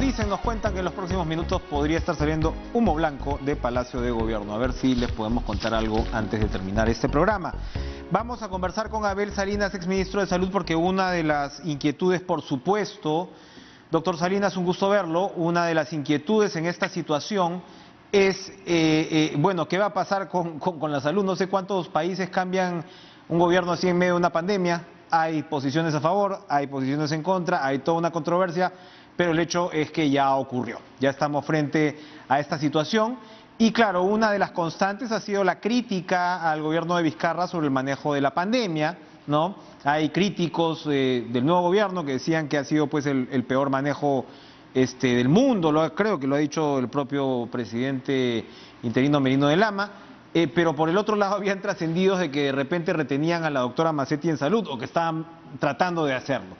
dicen, nos cuentan que en los próximos minutos podría estar saliendo humo blanco de Palacio de Gobierno. A ver si les podemos contar algo antes de terminar este programa. Vamos a conversar con Abel Salinas, exministro de Salud, porque una de las inquietudes, por supuesto, doctor Salinas, un gusto verlo, una de las inquietudes en esta situación es, bueno, ¿qué va a pasar con la salud? No sé cuántos países cambian un gobierno así en medio de una pandemia. Hay posiciones a favor, hay posiciones en contra, hay toda una controversia, pero el hecho es que ya ocurrió. Ya estamos frente a esta situación y claro, una de las constantes ha sido la crítica al gobierno de Vizcarra sobre el manejo de la pandemia, ¿no? Hay críticos del nuevo gobierno que decían que ha sido pues el peor manejo del mundo, creo que lo ha dicho el propio presidente interino Merino de Lama. Pero por el otro lado habían trascendidos de que de repente retenían a la doctora Mazzetti en salud o que estaban tratando de hacerlo.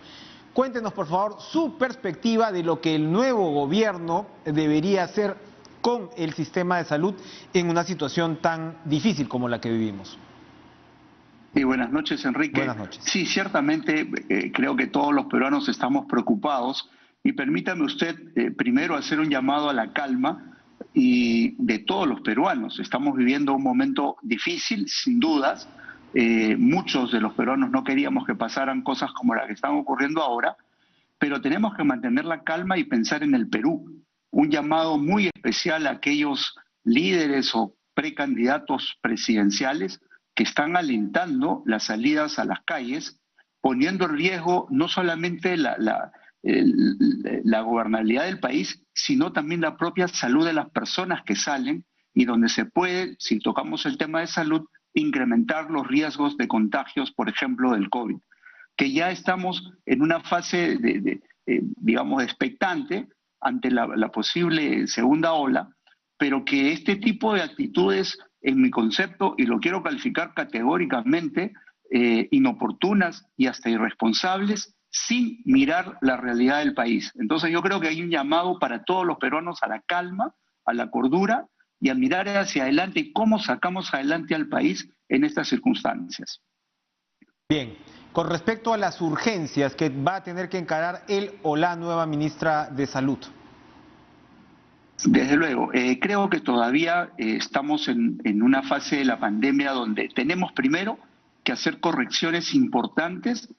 Cuéntenos por favor su perspectiva de lo que el nuevo gobierno debería hacer con el sistema de salud en una situación tan difícil como la que vivimos. Y buenas noches, Enrique. Buenas noches. Sí, ciertamente creo que todos los peruanos estamos preocupados y permítame usted primero hacer un llamado a la calma y de todos los peruanos. Estamos viviendo un momento difícil, sin dudas. Muchos de los peruanos no queríamos que pasaran cosas como las que están ocurriendo ahora, pero tenemos que mantener la calma y pensar en el Perú. Un llamado muy especial a aquellos líderes o precandidatos presidenciales que están alentando las salidas a las calles, poniendo en riesgo no solamente la gobernabilidad del país, sino también la propia salud de las personas que salen y donde se puede, si tocamos el tema de salud, incrementar los riesgos de contagios, por ejemplo, del COVID, que ya estamos en una fase digamos, expectante ante la posible segunda ola, pero que este tipo de actitudes, en mi concepto, y lo quiero calificar categóricamente, inoportunas y hasta irresponsables, sin mirar la realidad del país. Entonces yo creo que hay un llamado para todos los peruanos a la calma, a la cordura y a mirar hacia adelante y cómo sacamos adelante al país en estas circunstancias. Bien, con respecto a las urgencias que va a tener que encarar él o la nueva ministra de Salud. Desde luego, creo que todavía estamos en una fase de la pandemia donde tenemos primero que hacer correcciones importantes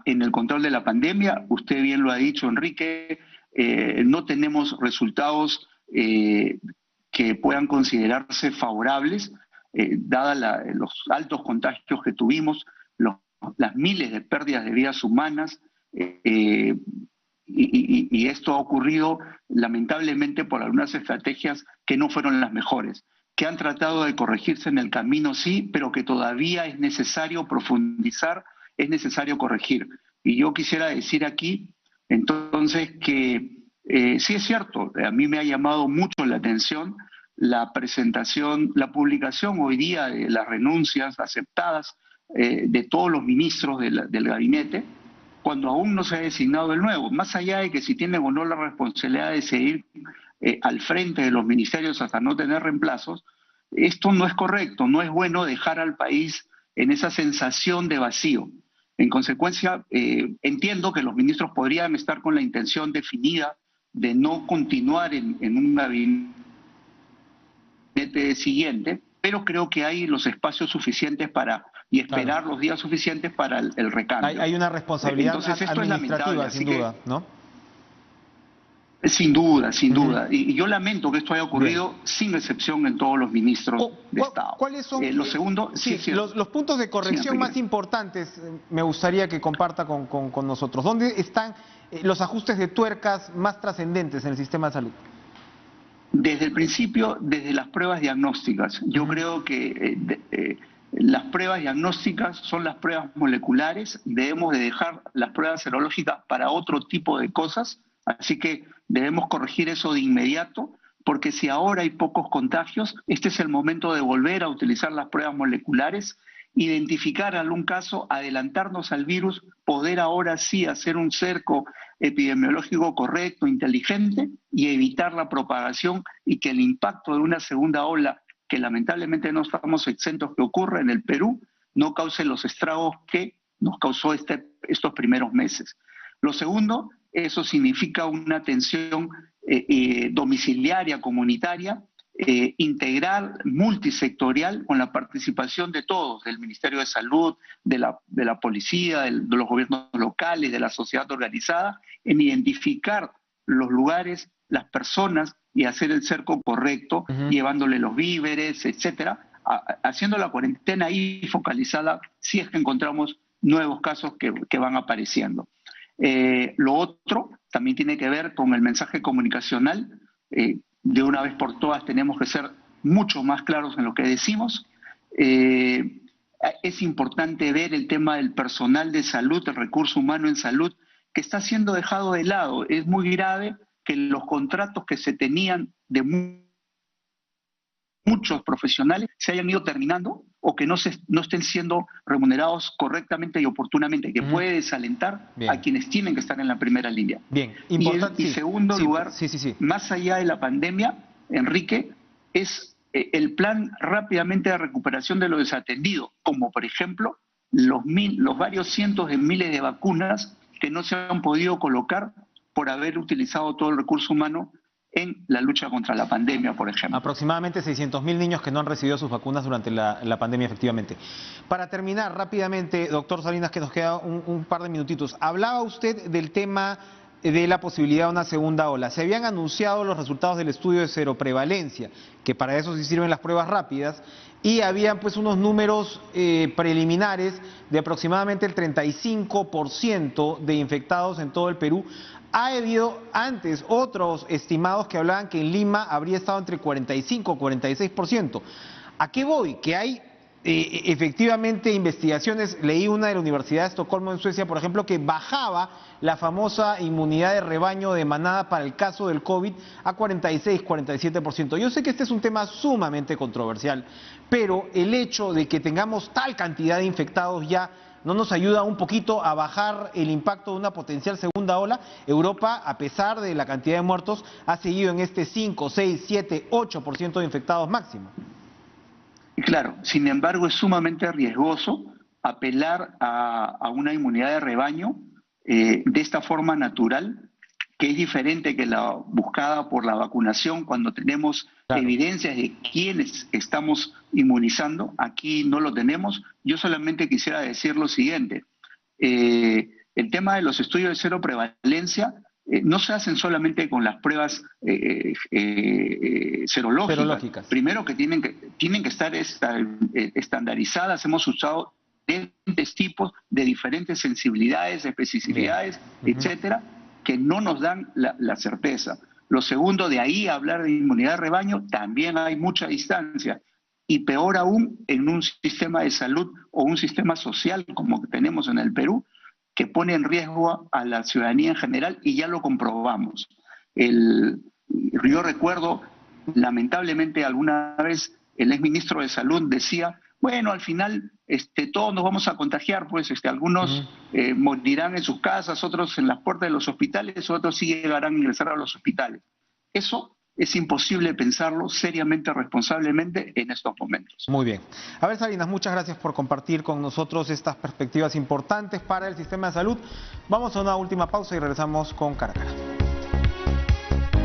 en el control de la pandemia. Usted bien lo ha dicho, Enrique, no tenemos resultados que puedan considerarse favorables, dada los altos contagios que tuvimos, las miles de pérdidas de vidas humanas, y esto ha ocurrido lamentablemente por algunas estrategias que no fueron las mejores, que han tratado de corregirse en el camino, sí, pero que todavía es necesario profundizar, es necesario corregir. Y yo quisiera decir aquí, entonces, que sí es cierto, a mí me ha llamado mucho la atención la presentación, la publicación hoy día de las renuncias aceptadas de todos los ministros del gabinete, cuando aún no se ha designado el nuevo, más allá de que si tienen o no la responsabilidad de seguir al frente de los ministerios hasta no tener reemplazos, esto no es correcto, no es bueno dejar al país en esa sensación de vacío. En consecuencia, entiendo que los ministros podrían estar con la intención definida de no continuar en un gabinete siguiente, pero creo que hay los espacios suficientes y esperar los días suficientes para el recambio. Hay una responsabilidad Entonces, esto administrativa, sin duda, ¿no? Sin duda, sin duda. Y yo lamento que esto haya ocurrido sin excepción en todos los ministros de Estado. ¿Cuáles son lo segundo, los puntos de corrección más importantes? Me gustaría que comparta con nosotros. ¿Dónde están los ajustes de tuercas más trascendentes en el sistema de salud? Desde el principio, desde las pruebas diagnósticas. Yo creo que las pruebas diagnósticas son las pruebas moleculares. Debemos de dejar las pruebas serológicas para otro tipo de cosas. Así que debemos corregir eso de inmediato, porque si ahora hay pocos contagios, este es el momento de volver a utilizar las pruebas moleculares, identificar algún caso, adelantarnos al virus, poder ahora sí hacer un cerco epidemiológico correcto, inteligente, y evitar la propagación y que el impacto de una segunda ola, que lamentablemente no estamos exentos que ocurra en el Perú, no cause los estragos que nos causó estos primeros meses. Lo segundo Eso significa una atención domiciliaria, comunitaria, integral, multisectorial, con la participación de todos, del Ministerio de Salud, de la policía, de los gobiernos locales, de la sociedad organizada, en identificar los lugares, las personas y hacer el cerco correcto, llevándole los víveres, etcétera, haciendo la cuarentena ahí focalizada si es que encontramos nuevos casos que van apareciendo. Lo otro también tiene que ver con el mensaje comunicacional. De una vez por todas tenemos que ser mucho más claros en lo que decimos. Es importante ver el tema del personal de salud, el recurso humano en salud, que está siendo dejado de lado. Es muy grave que los contratos que se tenían de muchos profesionales se hayan ido terminando o que no estén siendo remunerados correctamente y oportunamente, que puede desalentar a quienes tienen que estar en la primera línea. Bien, importante. Y segundo lugar, más allá de la pandemia, Enrique, es el plan rápidamente de recuperación de lo desatendido, como por ejemplo los varios cientos de miles de vacunas que no se han podido colocar por haber utilizado todo el recurso humano en la lucha contra la pandemia, por ejemplo. Aproximadamente 600.000 niños que no han recibido sus vacunas durante la pandemia, efectivamente. Para terminar rápidamente, doctor Salinas, que nos queda un par de minutitos. Hablaba usted del tema de la posibilidad de una segunda ola. Se habían anunciado los resultados del estudio de seroprevalencia, que para eso sí sirven las pruebas rápidas, y habían pues unos números preliminares de aproximadamente el 35% de infectados en todo el Perú. Ha habido antes otros estimados que hablaban que en Lima habría estado entre 45 y 46%. ¿A qué voy? Que hay efectivamente investigaciones, leí una de la Universidad de Estocolmo en Suecia, por ejemplo, que bajaba la famosa inmunidad de rebaño de manada para el caso del COVID a 46, 47%. Yo sé que este es un tema sumamente controversial, pero el hecho de que tengamos tal cantidad de infectados ya no nos ayuda un poquito a bajar el impacto de una potencial segunda ola. Europa, a pesar de la cantidad de muertos, ha seguido en este 5, 6, 7, 8% de infectados máximo. Claro, sin embargo es sumamente riesgoso apelar a una inmunidad de rebaño de esta forma natural, que es diferente que la buscada por la vacunación cuando tenemos evidencias de quiénes estamos inmunizando. Aquí no lo tenemos. Yo solamente quisiera decir lo siguiente. El tema de los estudios de cero prevalencia no se hacen solamente con las pruebas serológicas. Primero que tienen que estar estandarizadas. Hemos usado diferentes tipos de diferentes sensibilidades, especificidades, etcétera, que no nos dan la certeza. Lo segundo, de ahí a hablar de inmunidad de rebaño, también hay mucha distancia. Y peor aún en un sistema de salud o un sistema social como que tenemos en el Perú, que pone en riesgo a la ciudadanía en general, y ya lo comprobamos. Yo recuerdo, lamentablemente, alguna vez el exministro de Salud decía, bueno, al final todos nos vamos a contagiar, pues algunos morirán en sus casas, otros en las puertas de los hospitales, otros sí llegarán a ingresar a los hospitales. Eso es imposible pensarlo seriamente, responsablemente en estos momentos. Muy bien. A ver, Salinas, muchas gracias por compartir con nosotros estas perspectivas importantes para el sistema de salud. Vamos a una última pausa y regresamos con Cara a Cara.